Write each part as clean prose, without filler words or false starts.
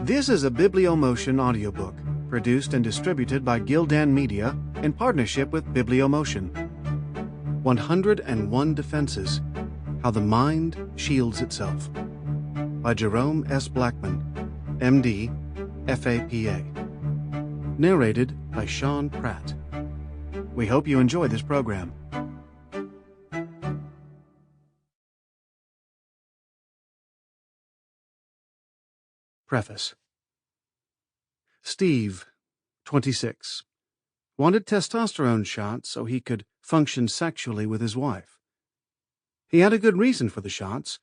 This is a Bibliomotion audiobook, produced and distributed by Gildan Media in partnership with Bibliomotion. 101 Defenses: How the Mind Shields Itself by Jerome S. Blackman, M.D., F.A.P.A. Narrated by Pratt. We hope you enjoy this program. Preface. Steve, 26, wanted testosterone shots so he could function sexually with his wife. He had a good reason for the shots.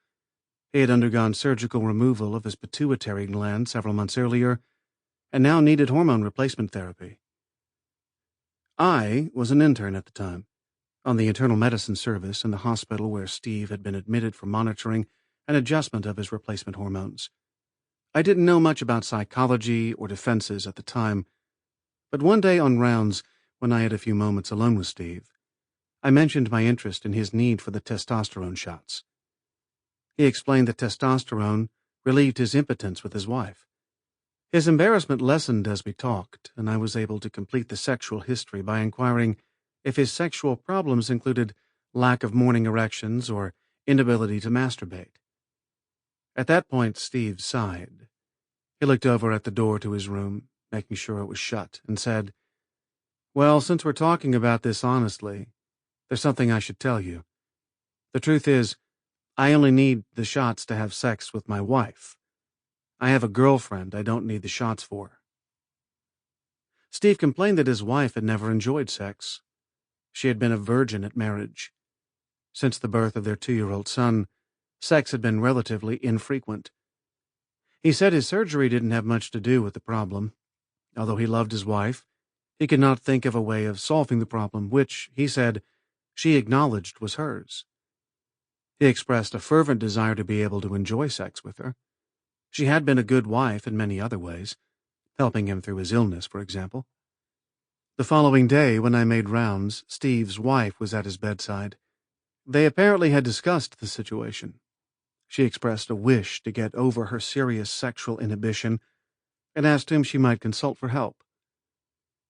He had undergone surgical removal of his pituitary gland several months earlier and now needed hormone replacement therapy. I was an intern at the time, on the internal medicine service in the hospital where Steve had been admitted for monitoring and adjustment of his replacement hormones. I didn't know much about psychology or defenses at the time, but one day on rounds, when I had a few moments alone with Steve, I mentioned my interest in his need for the testosterone shots. He explained that testosterone relieved his impotence with his wife. His embarrassment lessened as we talked, and I was able to complete the sexual history by inquiring if his sexual problems included lack of morning erections or inability to masturbate. At that point, Steve sighed. He looked over at the door to his room, making sure it was shut, and said, "Well, since we're talking about this honestly, there's something I should tell you. The truth is, I only need the shots to have sex with my wife. I have a girlfriend I don't need the shots for." Steve complained that his wife had never enjoyed sex. She had been a virgin at marriage. Since the birth of their 2-year-old son, sex had been relatively infrequent. He said his surgery didn't have much to do with the problem. Although he loved his wife, he could not think of a way of solving the problem, which, he said, she acknowledged was hers. He expressed a fervent desire to be able to enjoy sex with her. She had been a good wife in many other ways, helping him through his illness, for example. The following day, when I made rounds, Steve's wife was at his bedside. They apparently had discussed the situation. She expressed a wish to get over her serious sexual inhibition and asked him she might consult for help.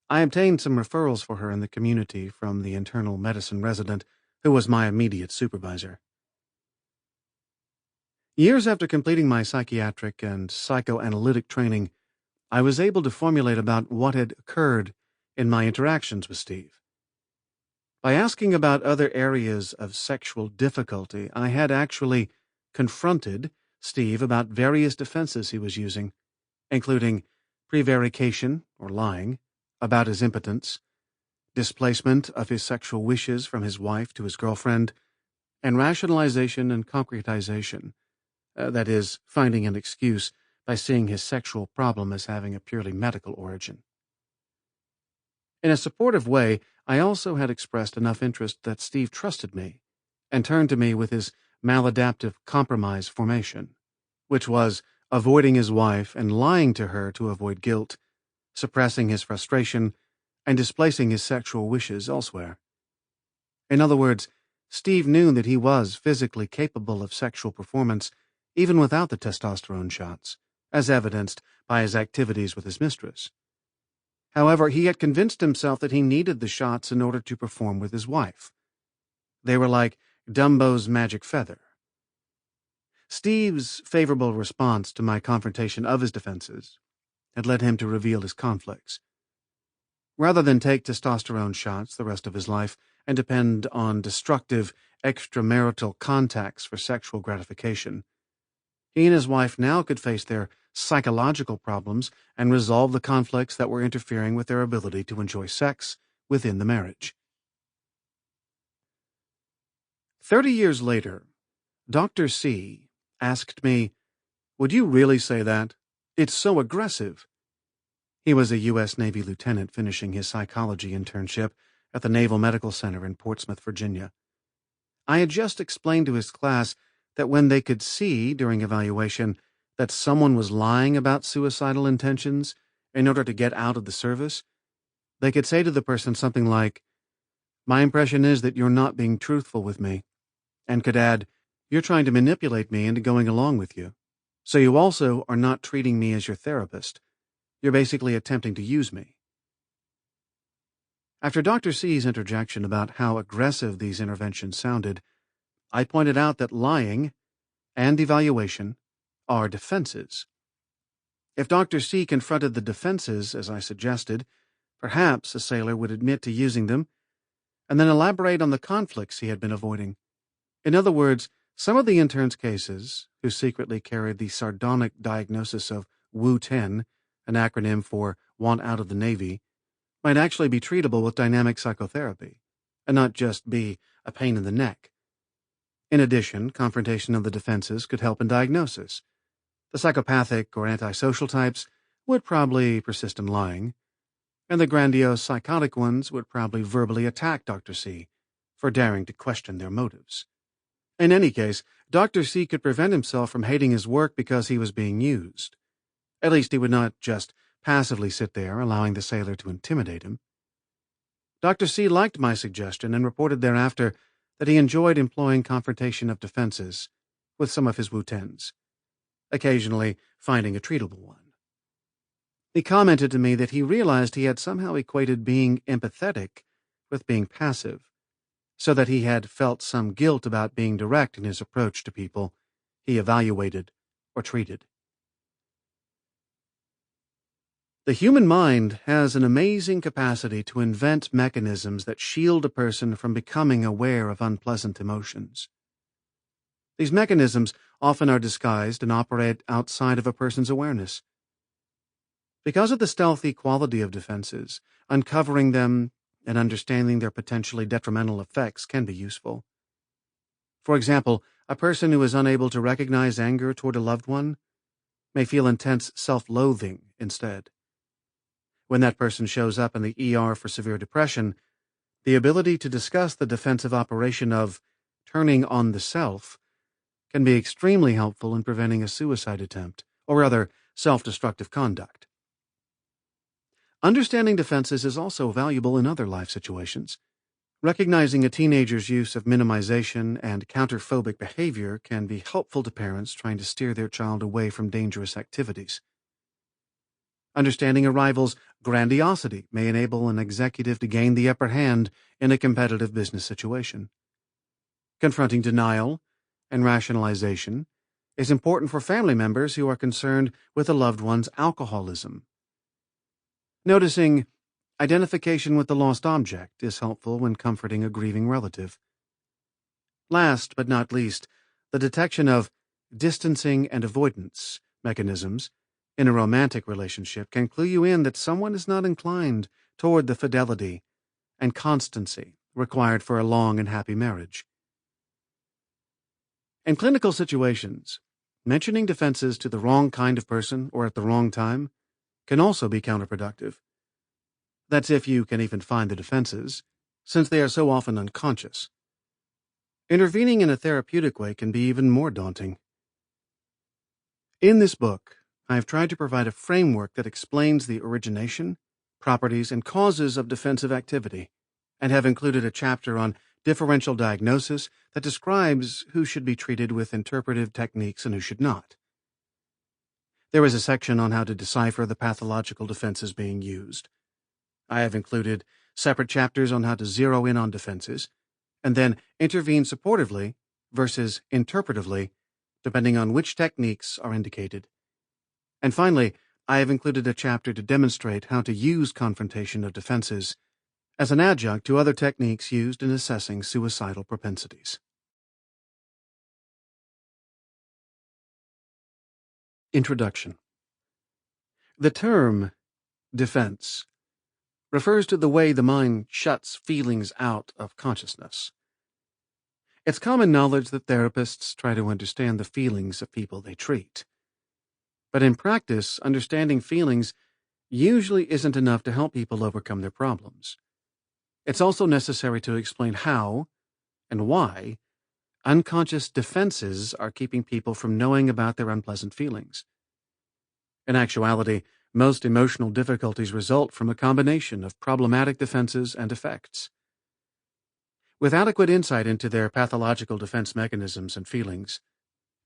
I obtained some referrals for her in the community from the internal medicine resident who was my immediate supervisor. Years after completing my psychiatric and psychoanalytic training, I was able to formulate about what had occurred in my interactions with Steve. By asking about other areas of sexual difficulty, I had actually confronted Steve about various defenses he was using, including prevarication, or lying, about his impotence, displacement of his sexual wishes from his wife to his girlfriend, and rationalization and concretization, that is, finding an excuse by seeing his sexual problem as having a purely medical origin. In a supportive way, I also had expressed enough interest that Steve trusted me and turned to me with his maladaptive compromise formation, which was avoiding his wife and lying to her to avoid guilt, suppressing his frustration, and displacing his sexual wishes elsewhere. In other words, Steve knew that he was physically capable of sexual performance even without the testosterone shots, as evidenced by his activities with his mistress. However, he had convinced himself that he needed the shots in order to perform with his wife. They were like Dumbo's magic feather. Steve's favorable response to my confrontation of his defenses had led him to reveal his conflicts. Rather than take testosterone shots the rest of his life and depend on destructive extramarital contacts for sexual gratification, he and his wife now could face their psychological problems and resolve the conflicts that were interfering with their ability to enjoy sex within the marriage. 30 years later, Dr. C asked me, "Would you really say that? It's so aggressive." He was a U.S. Navy lieutenant finishing his psychology internship at the Naval Medical Center in Portsmouth, Virginia. I had just explained to his class that when they could see, during evaluation, that someone was lying about suicidal intentions in order to get out of the service, they could say to the person something like, "My impression is that you're not being truthful with me," and could add, "You're trying to manipulate me into going along with you." So you also are not treating me as your therapist. You're basically attempting to use me. After Dr. C's interjection about how aggressive these interventions sounded, I pointed out that lying and evaluation are defenses. If Dr. C confronted the defenses, as I suggested, perhaps a sailor would admit to using them and then elaborate on the conflicts he had been avoiding. In other words, some of the interns' cases, who secretly carried the sardonic diagnosis of WU-10, an acronym for Want Out of the Navy, might actually be treatable with dynamic psychotherapy, and not just be a pain in the neck. In addition, confrontation of the defenses could help in diagnosis. The psychopathic or antisocial types would probably persist in lying, and the grandiose psychotic ones would probably verbally attack Dr. C for daring to question their motives. In any case, Dr. C could prevent himself from hating his work because he was being used. At least he would not just passively sit there, allowing the sailor to intimidate him. Dr. C liked my suggestion and reported thereafter that he enjoyed employing confrontation of defenses with some of his WU-10s, occasionally finding a treatable one. He commented to me that he realized he had somehow equated being empathetic with being passive, so that he had felt some guilt about being direct in his approach to people he evaluated or treated. The human mind has an amazing capacity to invent mechanisms that shield a person from becoming aware of unpleasant emotions. These mechanisms often are disguised and operate outside of a person's awareness. Because of the stealthy quality of defenses, uncovering them and understanding their potentially detrimental effects can be useful. For example, a person who is unable to recognize anger toward a loved one may feel intense self-loathing instead. When that person shows up in the ER for severe depression, the ability to discuss the defensive operation of turning on the self can be extremely helpful in preventing a suicide attempt or other self-destructive conduct. Understanding defenses is also valuable in other life situations. Recognizing a teenager's use of minimization and counterphobic behavior can be helpful to parents trying to steer their child away from dangerous activities. Understanding a rival's grandiosity may enable an executive to gain the upper hand in a competitive business situation. Confronting denial and rationalization is important for family members who are concerned with a loved one's alcoholism. Noticing identification with the lost object is helpful when comforting a grieving relative. Last but not least, the detection of distancing and avoidance mechanisms in a romantic relationship can clue you in that someone is not inclined toward the fidelity and constancy required for a long and happy marriage. In clinical situations, mentioning defenses to the wrong kind of person or at the wrong time can also be counterproductive. That's if you can even find the defenses, since they are so often unconscious. Intervening in a therapeutic way can be even more daunting. In this book, I have tried to provide a framework that explains the origination, properties, and causes of defensive activity, and have included a chapter on differential diagnosis that describes who should be treated with interpretive techniques and who should not. There is a section on how to decipher the pathological defenses being used. I have included separate chapters on how to zero in on defenses, and then intervene supportively versus interpretively, depending on which techniques are indicated. And finally, I have included a chapter to demonstrate how to use confrontation of defenses as an adjunct to other techniques used in assessing suicidal propensities. Introduction. The term defense refers to the way the mind shuts feelings out of consciousness. It's common knowledge that therapists try to understand the feelings of people they treat. But in practice, understanding feelings usually isn't enough to help people overcome their problems. It's also necessary to explain how and why unconscious defenses are keeping people from knowing about their unpleasant feelings. In actuality, most emotional difficulties result from a combination of problematic defenses and effects. With adequate insight into their pathological defense mechanisms and feelings,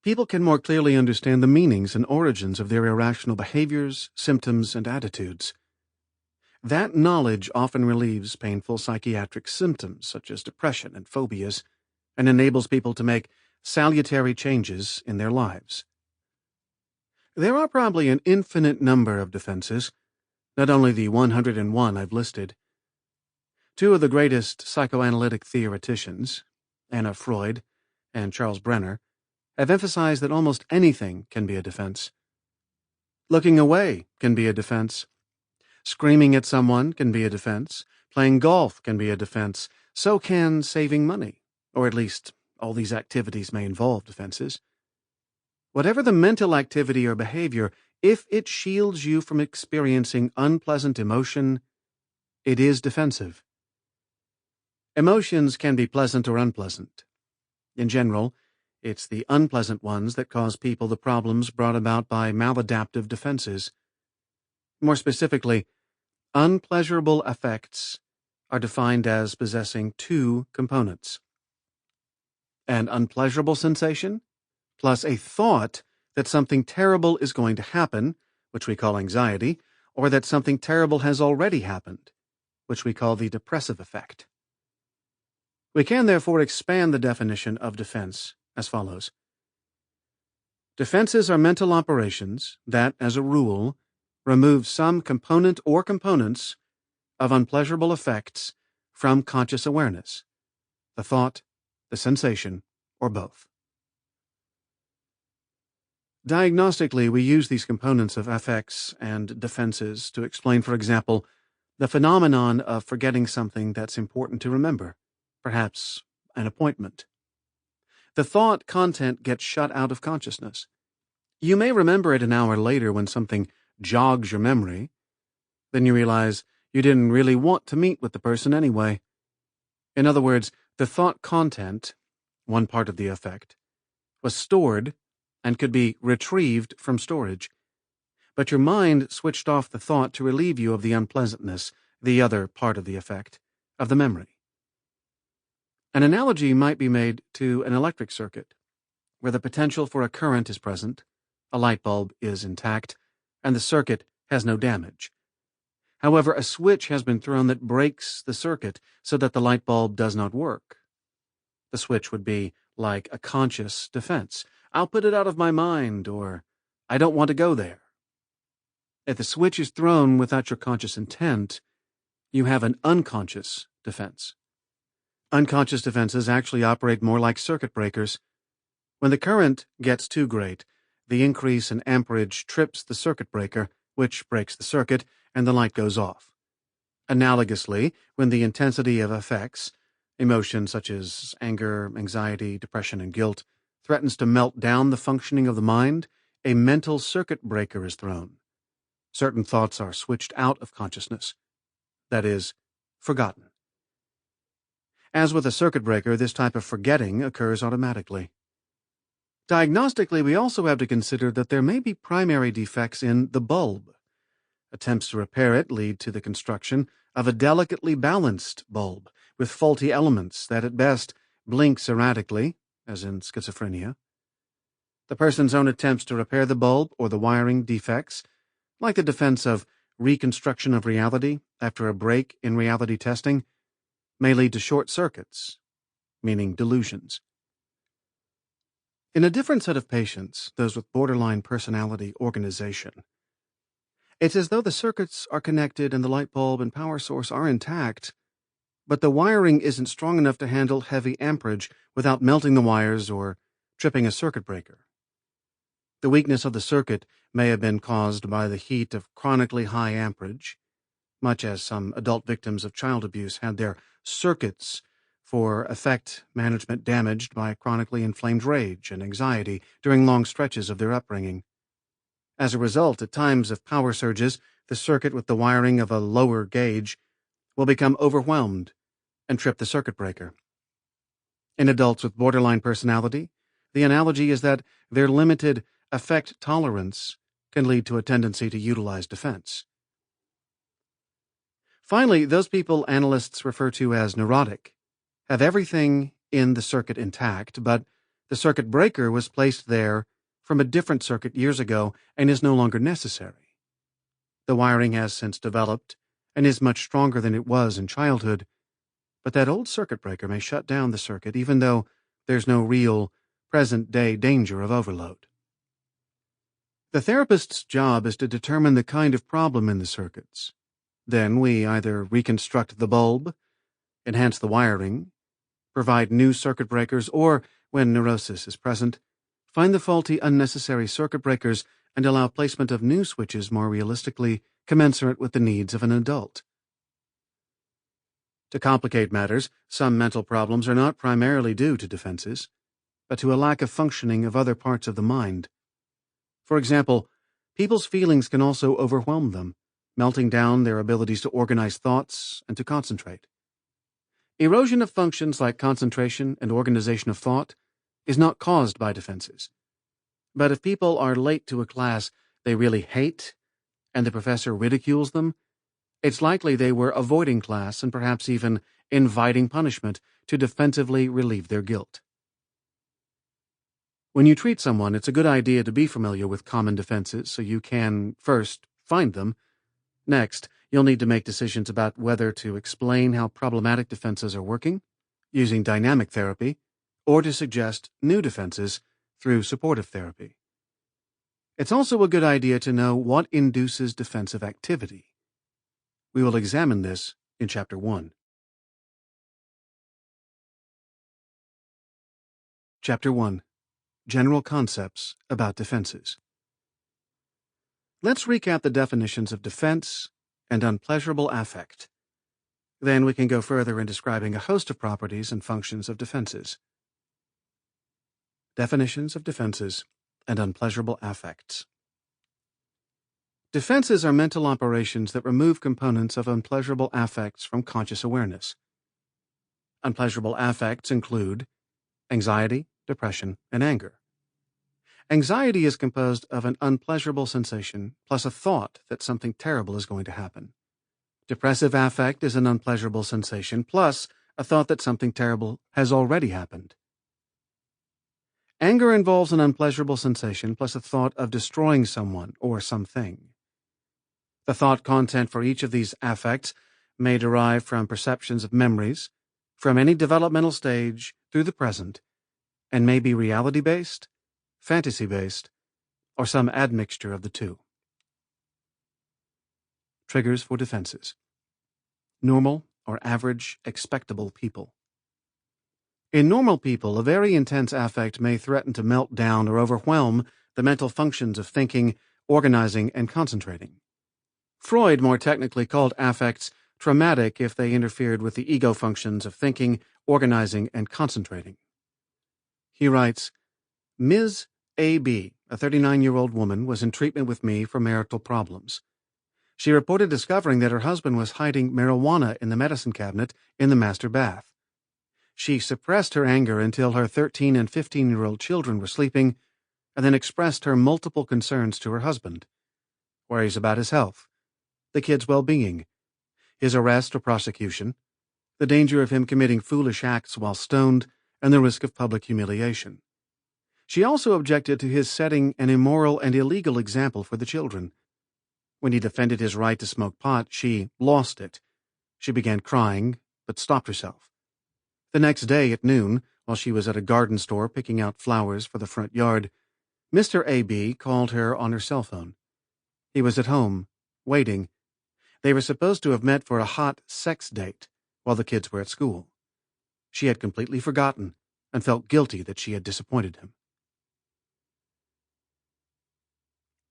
People can more clearly understand the meanings and origins of their irrational behaviors, symptoms, and attitudes. That knowledge often relieves painful psychiatric symptoms such as depression and phobias, and enables people to make salutary changes in their lives. There are probably an infinite number of defenses, not only the 101 I've listed. Two of the greatest psychoanalytic theoreticians, Anna Freud and Charles Brenner, have emphasized that almost anything can be a defense. Looking away can be a defense. Screaming at someone can be a defense. Playing golf can be a defense. So can saving money, or at least all these activities may involve defenses. Whatever the mental activity or behavior, if it shields you from experiencing unpleasant emotion, it is defensive. Emotions can be pleasant or unpleasant. In general, it's the unpleasant ones that cause people the problems brought about by maladaptive defenses. More specifically, unpleasurable affects are defined as possessing two components: an unpleasurable sensation, plus a thought that something terrible is going to happen, which we call anxiety, or that something terrible has already happened, which we call the depressive effect. We can therefore expand the definition of defense as follows. Defenses are mental operations that, as a rule, remove some component or components of unpleasurable effects from conscious awareness, the thought, the sensation, or both. Diagnostically, we use these components of affects and defenses to explain, for example, the phenomenon of forgetting something that's important to remember, perhaps an appointment. The thought content gets shut out of consciousness. You may remember it an hour later when something jogs your memory. Then you realize you didn't really want to meet with the person anyway. In other words, the thought content, one part of the effect, was stored and could be retrieved from storage. But your mind switched off the thought to relieve you of the unpleasantness, the other part of the effect, of the memory. An analogy might be made to an electric circuit, where the potential for a current is present, a light bulb is intact, and the circuit has no damage. However, a switch has been thrown that breaks the circuit so that the light bulb does not work. The switch would be like a conscious defense. I'll put it out of my mind, or I don't want to go there. If the switch is thrown without your conscious intent, you have an unconscious defense. Unconscious defenses actually operate more like circuit breakers. When the current gets too great, the increase in amperage trips the circuit breaker, which breaks the circuit, and the light goes off. Analogously, when the intensity of affects, emotions such as anger, anxiety, depression, and guilt, threatens to melt down the functioning of the mind, a mental circuit breaker is thrown. Certain thoughts are switched out of consciousness. That is, forgotten. As with a circuit breaker, this type of forgetting occurs automatically. Diagnostically, we also have to consider that there may be primary defects in the bulb. Attempts to repair it lead to the construction of a delicately balanced bulb with faulty elements that at best blinks erratically, as in schizophrenia. The person's own attempts to repair the bulb or the wiring defects, like the defense of reconstruction of reality after a break in reality testing, may lead to short circuits, meaning delusions. In a different set of patients, those with borderline personality organization, it's as though the circuits are connected and the light bulb and power source are intact, but the wiring isn't strong enough to handle heavy amperage without melting the wires or tripping a circuit breaker. The weakness of the circuit may have been caused by the heat of chronically high amperage, much as some adult victims of child abuse had their circuits for affect management damaged by chronically inflamed rage and anxiety during long stretches of their upbringing. As a result, at times of power surges, the circuit with the wiring of a lower gauge will become overwhelmed and trip the circuit breaker. In adults with borderline personality, the analogy is that their limited affect tolerance can lead to a tendency to utilize defense. Finally, those people analysts refer to as neurotic have everything in the circuit intact, but The circuit breaker was placed there from a different circuit years ago and is no longer necessary. The wiring has since developed and is much stronger than it was in childhood, but that old circuit breaker may shut down the circuit even though there's no real, present-day danger of overload. The therapist's job is to determine the kind of problem in the circuits. Then we either reconstruct the bulb, enhance the wiring, provide new circuit breakers, or, when neurosis is present, find the faulty, unnecessary circuit breakers and allow placement of new switches more realistically commensurate with the needs of an adult. To complicate matters, some mental problems are not primarily due to defenses, but to a lack of functioning of other parts of the mind. For example, people's feelings can also overwhelm them, melting down their abilities to organize thoughts and to concentrate. Erosion of functions like concentration and organization of thought is not caused by defenses. But if people are late to a class they really hate and the professor ridicules them, it's likely they were avoiding class and perhaps even inviting punishment to defensively relieve their guilt. When you treat someone, it's a good idea to be familiar with common defenses so you can, first, find them. Next, you'll need to make decisions about whether to explain how problematic defenses are working, using dynamic therapy, or to suggest new defenses through supportive therapy. It's also a good idea to know what induces defensive activity. We will examine this in Chapter 1. Chapter 1. General Concepts about Defenses. Let's recap the definitions of defense and unpleasurable affect. Then we can go further in describing a host of properties and functions of defenses. Definitions of defenses and unpleasurable affects. Defenses are mental operations that remove components of unpleasurable affects from conscious awareness. Unpleasurable affects include anxiety, depression, and anger. Anxiety is composed of an unpleasurable sensation plus a thought that something terrible is going to happen. Depressive affect is an unpleasurable sensation plus a thought that something terrible has already happened. Anger involves an unpleasurable sensation plus a thought of destroying someone or something. The thought content for each of these affects may derive from perceptions of memories, from any developmental stage through the present, and may be reality-based, fantasy-based, or some admixture of the two. Triggers for defenses. Normal or average expectable people. In normal people, a very intense affect may threaten to melt down or overwhelm the mental functions of thinking, organizing, and concentrating. Freud more technically called affects traumatic if they interfered with the ego functions of thinking, organizing, and concentrating. He writes, Ms. A.B., a 39-year-old woman, was in treatment with me for marital problems. She reported discovering that her husband was hiding marijuana in the medicine cabinet in the master bath. She suppressed her anger until her 13 and 15-year-old children were sleeping, and then expressed her multiple concerns to her husband. Worries about his health, the kid's well-being, his arrest or prosecution, the danger of him committing foolish acts while stoned, and the risk of public humiliation. She also objected to his setting an immoral and illegal example for the children. When he defended his right to smoke pot, she lost it. She began crying, but stopped herself. The next day at noon, while she was at a garden store picking out flowers for the front yard, Mr. A.B. called her on her cell phone. He was at home, waiting. They were supposed to have met for a hot sex date while the kids were at school. She had completely forgotten and felt guilty that she had disappointed him.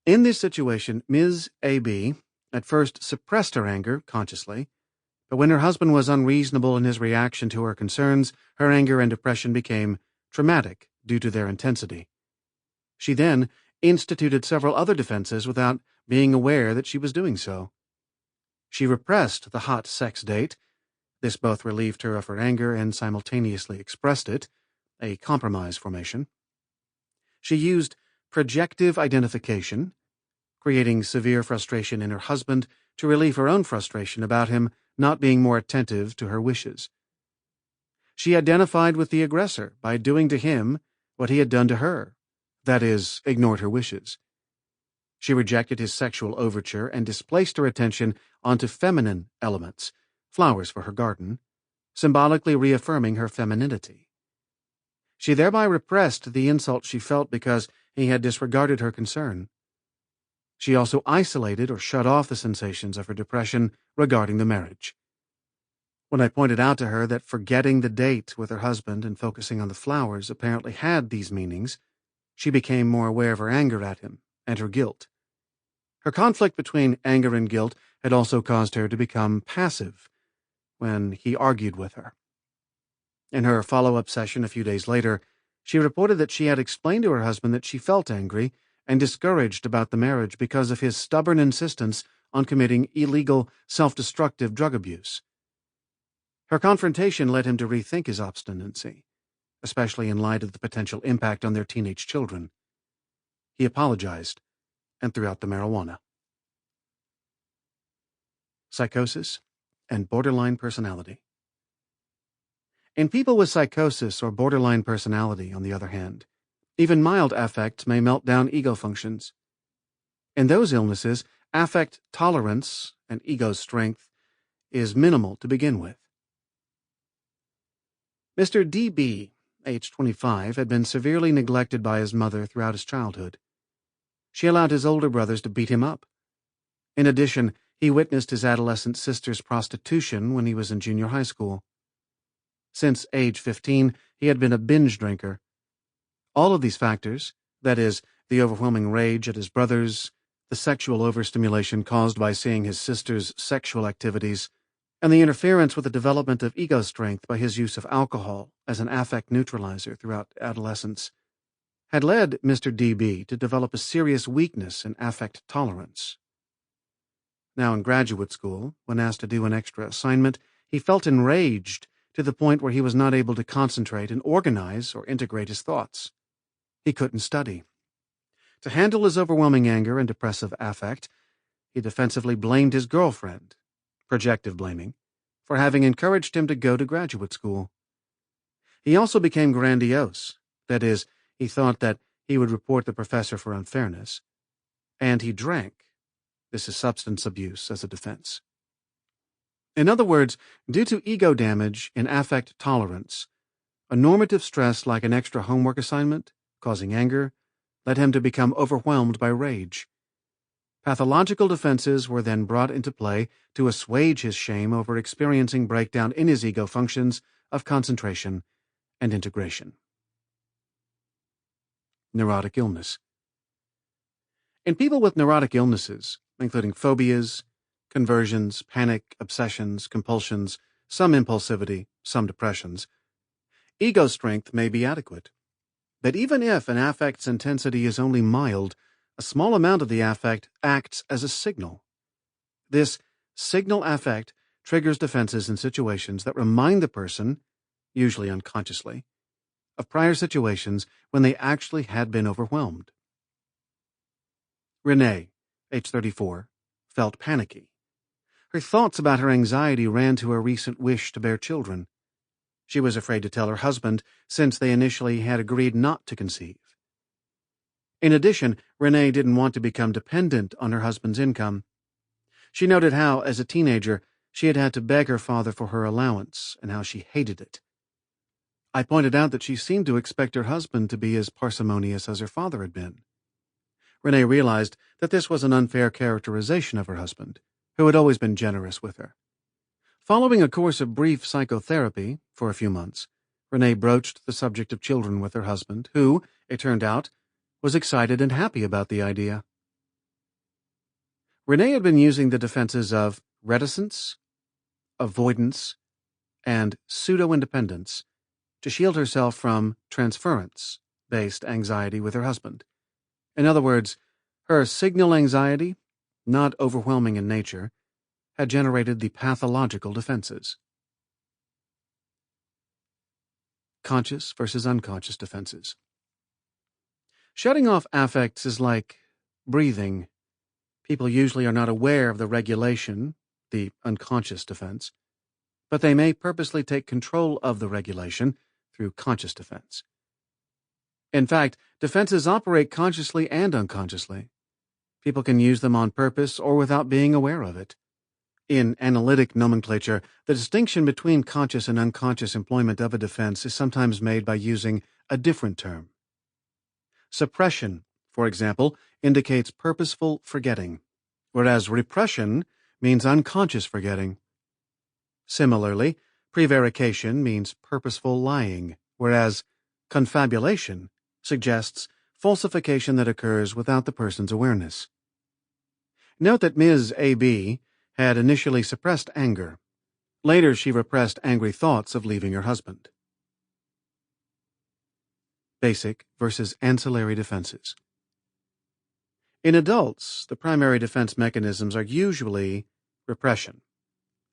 In this situation, Ms. A.B. at first suppressed her anger consciously, but when her husband was unreasonable in his reaction to her concerns, her anger and depression became traumatic due to their intensity. She then instituted several other defenses without being aware that she was doing so. She repressed the hot sex date. This both relieved her of her anger and simultaneously expressed it, a compromise formation. She used projective identification, creating severe frustration in her husband to relieve her own frustration about him not being more attentive to her wishes. She identified with the aggressor by doing to him what he had done to her, that is, ignored her wishes. She rejected his sexual overture and displaced her attention onto feminine elements, flowers for her garden, symbolically reaffirming her femininity. She thereby repressed the insult she felt because he had disregarded her concern. She also isolated or shut off the sensations of her depression regarding the marriage. When I pointed out to her that forgetting the date with her husband and focusing on the flowers apparently had these meanings, she became more aware of her anger at him and her guilt. Her conflict between anger and guilt had also caused her to become passive when he argued with her. In her follow-up session a few days later, she reported that she had explained to her husband that she felt angry and discouraged about the marriage because of his stubborn insistence on committing illegal, self-destructive drug abuse. Her confrontation led him to rethink his obstinacy, especially in light of the potential impact on their teenage children. He apologized and threw out the marijuana. Psychosis and borderline personality. In people with psychosis or borderline personality, on the other hand, even mild affects may melt down ego functions. In those illnesses, affect tolerance and ego strength is minimal to begin with. Mr. D.B., age 25, had been severely neglected by his mother throughout his childhood. She allowed his older brothers to beat him up. In addition, he witnessed his adolescent sister's prostitution when he was in junior high school. Since age 15, he had been a binge drinker. All of these factors, that is, the overwhelming rage at his brothers, the sexual overstimulation caused by seeing his sister's sexual activities, and the interference with the development of ego strength by his use of alcohol as an affect neutralizer throughout adolescence, had led Mr. D.B. to develop a serious weakness in affect tolerance. Now in graduate school, when asked to do an extra assignment, he felt enraged to the point where he was not able to concentrate and organize or integrate his thoughts. He couldn't study. To handle his overwhelming anger and depressive affect, he defensively blamed his girlfriend, projective blaming, for having encouraged him to go to graduate school. He also became grandiose, that is, he thought that he would report the professor for unfairness, and he drank. This is substance abuse as a defense. In other words, due to ego damage in affect tolerance, a normative stress like an extra homework assignment, causing anger, led him to become overwhelmed by rage. Pathological defenses were then brought into play to assuage his shame over experiencing breakdown in his ego functions of concentration and integration. Neurotic illness. In people with neurotic illnesses, including phobias, conversions, panic, obsessions, compulsions, some impulsivity, some depressions, ego strength may be adequate. But even if an affect's intensity is only mild, a small amount of the affect acts as a signal. This signal affect triggers defenses in situations that remind the person, usually unconsciously, of prior situations when they actually had been overwhelmed. Renee, age 34, felt panicky. Her thoughts about her anxiety ran to her recent wish to bear children. She was afraid to tell her husband since they initially had agreed not to conceive. In addition, Renee didn't want to become dependent on her husband's income. She noted how, as a teenager, she had to beg her father for her allowance and how she hated it. I pointed out that she seemed to expect her husband to be as parsimonious as her father had been. Renee realized that this was an unfair characterization of her husband, who had always been generous with her. Following a course of brief psychotherapy for a few months, Renee broached the subject of children with her husband, who, it turned out, was excited and happy about the idea. Renee had been using the defenses of reticence, avoidance, and pseudo-independence to shield herself from transference-based anxiety with her husband. In other words, her signal anxiety, not overwhelming in nature, had generated the pathological defenses. Conscious versus unconscious defenses. Shutting off affects is like breathing. People usually are not aware of the regulation, the unconscious defense, but they may purposely take control of the regulation through conscious defense. In fact, defenses operate consciously and unconsciously. People can use them on purpose or without being aware of it. In analytic nomenclature, the distinction between conscious and unconscious employment of a defense is sometimes made by using a different term. Suppression, for example, indicates purposeful forgetting, whereas repression means unconscious forgetting. Similarly, prevarication means purposeful lying, whereas confabulation suggests falsification that occurs without the person's awareness. Note that Ms. A.B. had initially suppressed anger. Later, she repressed angry thoughts of leaving her husband. Basic versus ancillary defenses. In adults, the primary defense mechanisms are usually repression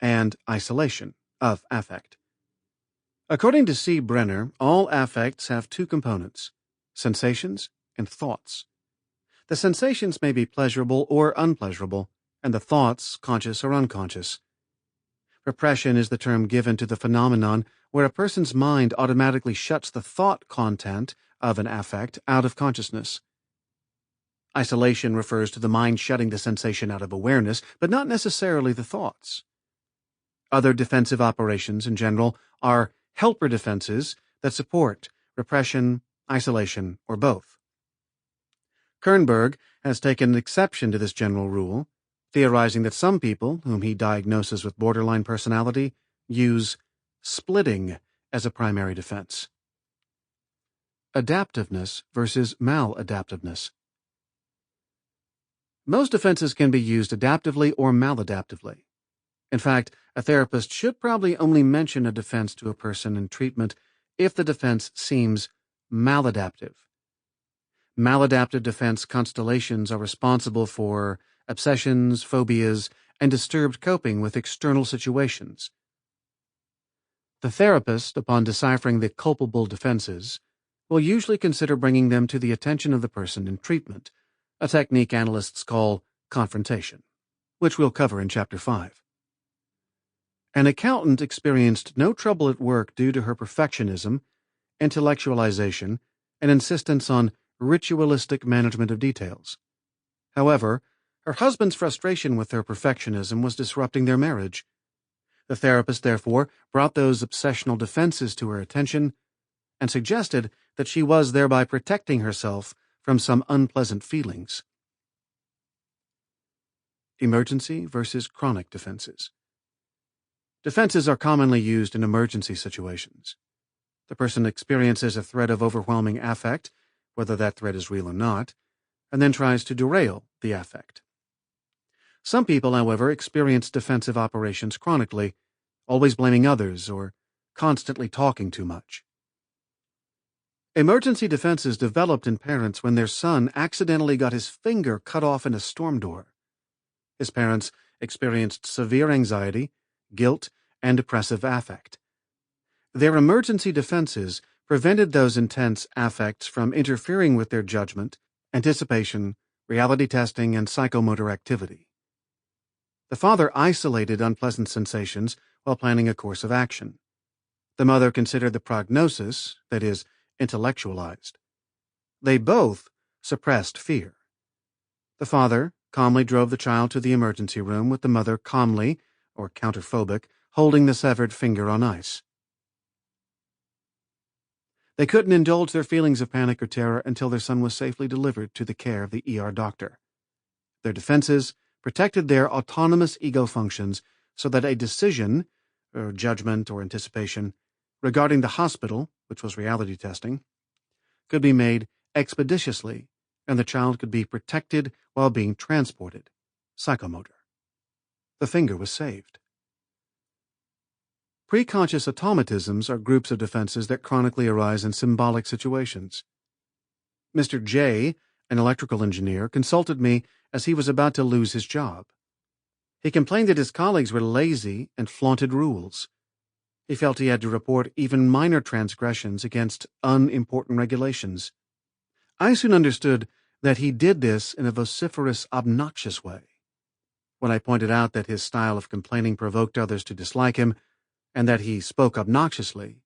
and isolation of affect. According to C. Brenner, all affects have two components: sensations and thoughts. The sensations may be pleasurable or unpleasurable, and the thoughts conscious or unconscious. Repression is the term given to the phenomenon where a person's mind automatically shuts the thought content of an affect out of consciousness. Isolation refers to the mind shutting the sensation out of awareness, but not necessarily the thoughts. Other defensive operations, in general, are helper defenses that support repression, isolation, or both. Kernberg has taken an exception to this general rule, theorizing that some people, whom he diagnoses with borderline personality, use splitting as a primary defense. Adaptiveness versus maladaptiveness. Most defenses can be used adaptively or maladaptively. In fact, a therapist should probably only mention a defense to a person in treatment if the defense seems maladaptive. Maladaptive defense constellations are responsible for obsessions, phobias, and disturbed coping with external situations. The therapist, upon deciphering the culpable defenses, will usually consider bringing them to the attention of the person in treatment, a technique analysts call confrontation, which we'll cover in Chapter 5. An accountant experienced no trouble at work due to her perfectionism, intellectualization, and insistence on ritualistic management of details. However, her husband's frustration with her perfectionism was disrupting their marriage. The therapist, therefore, brought those obsessional defenses to her attention and suggested that she was thereby protecting herself from some unpleasant feelings. Emergency versus chronic defenses. Defenses are commonly used in emergency situations. The person experiences a threat of overwhelming affect, whether that threat is real or not, and then tries to derail the affect. Some people, however, experience defensive operations chronically, always blaming others or constantly talking too much. Emergency defenses developed in parents when their son accidentally got his finger cut off in a storm door. His parents experienced severe anxiety, guilt, and depressive affect. Their emergency defenses prevented those intense affects from interfering with their judgment, anticipation, reality testing, and psychomotor activity. The father isolated unpleasant sensations while planning a course of action. The mother considered the prognosis, that is, intellectualized. They both suppressed fear. The father calmly drove the child to the emergency room with the mother calmly, or counterphobic, holding the severed finger on ice. They couldn't indulge their feelings of panic or terror until their son was safely delivered to the care of the ER doctor. Their defenses protected their autonomous ego functions so that a decision, or judgment or anticipation, regarding the hospital, which was reality testing, could be made expeditiously, and the child could be protected while being transported, psychomotor. The finger was saved. Preconscious automatisms are groups of defenses that chronically arise in symbolic situations. Mr. J, an electrical engineer, consulted me as he was about to lose his job. He complained that his colleagues were lazy and flaunted rules. He felt he had to report even minor transgressions against unimportant regulations. I soon understood that he did this in a vociferous, obnoxious way. When I pointed out that his style of complaining provoked others to dislike him, and that he spoke obnoxiously,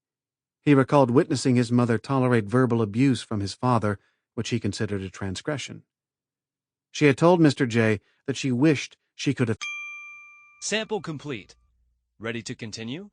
He recalled witnessing his mother tolerate verbal abuse from his father, which he considered a transgression. She had told Mr. J that she wished she could have... Sample complete. Ready to continue?